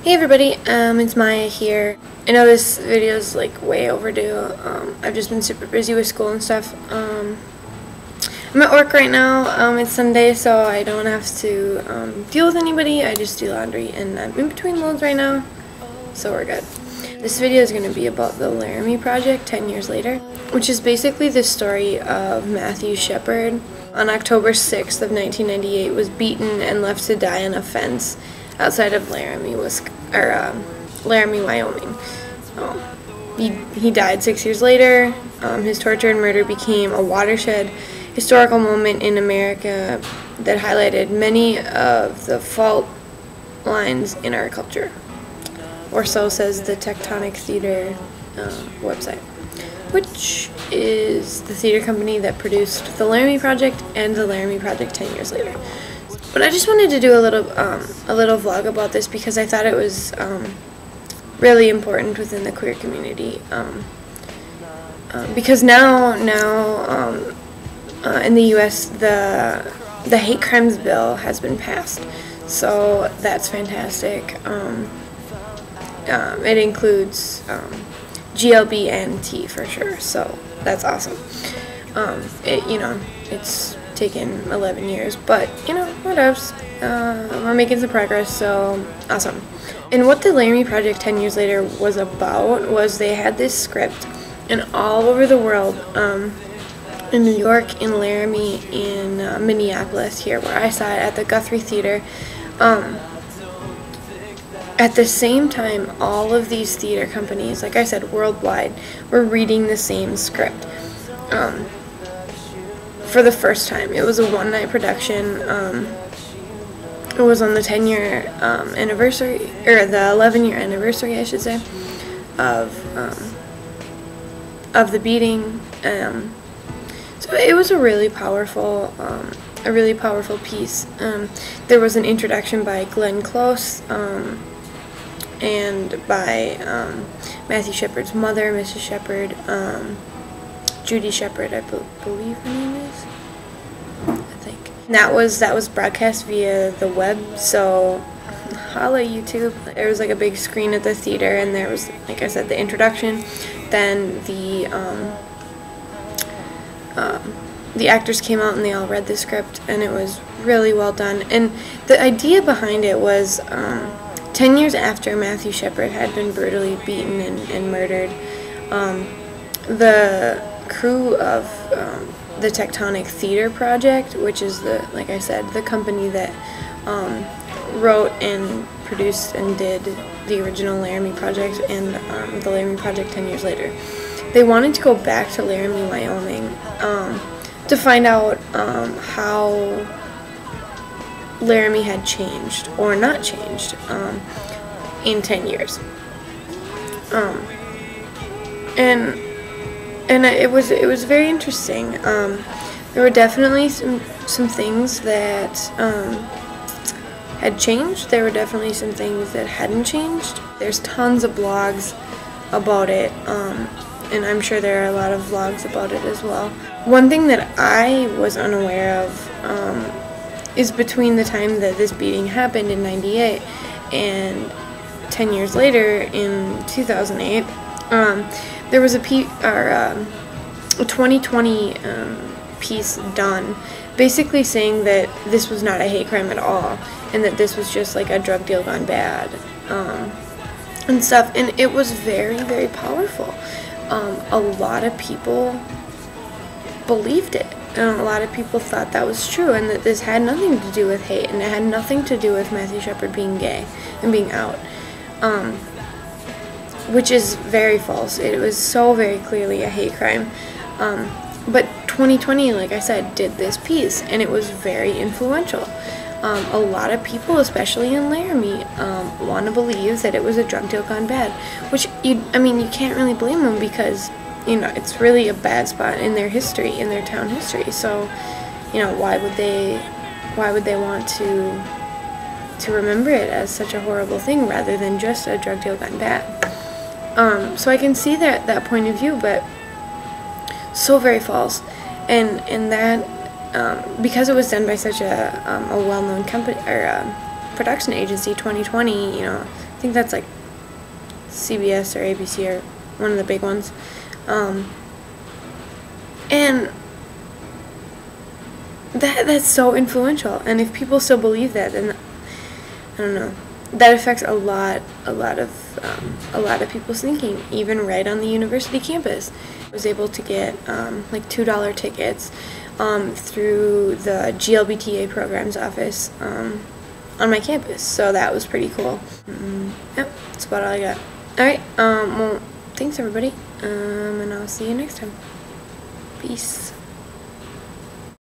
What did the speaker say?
Hey everybody, it's Maya here. I know this video is like way overdue. I've just been super busy with school and stuff. I'm at work right now. It's Sunday, so I don't have to deal with anybody. I just do laundry, and I'm in between loads right now, so we're good. This video is going to be about the Laramie Project 10 years later, which is basically the story of Matthew Shepard. On October 6th of 1998, was beaten and left to die on a fence outside of Laramie, Wyoming. He died 6 years later. His torture and murder became a watershed historical moment in America that highlighted many of the fault lines in our culture, or so says the Tectonic Theater website, which is the theater company that produced the Laramie Project and the Laramie Project 10 years later. But I just wanted to do a little vlog about this because I thought it was really important within the queer community. Because now in the U.S. the hate crimes bill has been passed, so that's fantastic. It includes GLB and T for sure, so that's awesome. It's taken 11 years, but whatevs. We're making some progress, so awesome. And what the Laramie Project 10 years later was about was they had this script, and all over the world, in New York, in Laramie, in Minneapolis, here where I saw it at the Guthrie Theater. At the same time, all of these theater companies, like I said, worldwide, were reading the same script. For the first time. It was a one-night production. It was on the 10-year anniversary, or the 11-year anniversary, I should say, of the beating. So it was a really powerful piece. There was an introduction by Glenn Close, and by Matthew Shepard's mother, Mrs. Shepard. Judy Shepard, I believe her name is. I think. And that was broadcast via the web, so holla YouTube. There was like a big screen at the theater, and there was, like I said, the introduction. Then the actors came out and they all read the script, and it was really well done. And the idea behind it was 10 years after Matthew Shepard had been brutally beaten and murdered, the crew of the Tectonic Theater Project, which is like I said, the company that wrote and produced and did the original Laramie Project and the Laramie Project 10 years later. They wanted to go back to Laramie, Wyoming, to find out how Laramie had changed or not changed in 10 years. And it was very interesting. There were definitely some things that had changed. There were definitely some things that hadn't changed. There's tons of blogs about it, and I'm sure there are a lot of vlogs about it as well. One thing that I was unaware of is between the time that this beating happened in '98 and 10 years later in 2008. There was a 2020 piece done, basically saying that this was not a hate crime at all, and that this was just like a drug deal gone bad, and stuff. And it was very, very powerful. A lot of people believed it, and a lot of people thought that was true, and that this had nothing to do with hate, and it had nothing to do with Matthew Shepard being gay and being out. Which is very false. It was so very clearly a hate crime. But 2020, like I said, did this piece, and it was very influential. A lot of people, especially in Laramie, want to believe that it was a drug deal gone bad, which you can't really blame them, because it's really a bad spot in their history, in their town history. So why would they want to remember it as such a horrible thing rather than just a drug deal gone bad? So I can see that point of view, but so very false. And that because it was done by such a well-known company or production agency, 2020, think that's like CBS or ABC or one of the big ones. And that's so influential. And if people still believe that, then I don't know. That affects a lot of people's thinking, even right on the university campus. I was able to get like $2 tickets through the GLBTA programs office on my campus, so that was pretty cool. Yep, that's about all I got. Alright, well, thanks everybody, and I'll see you next time. Peace.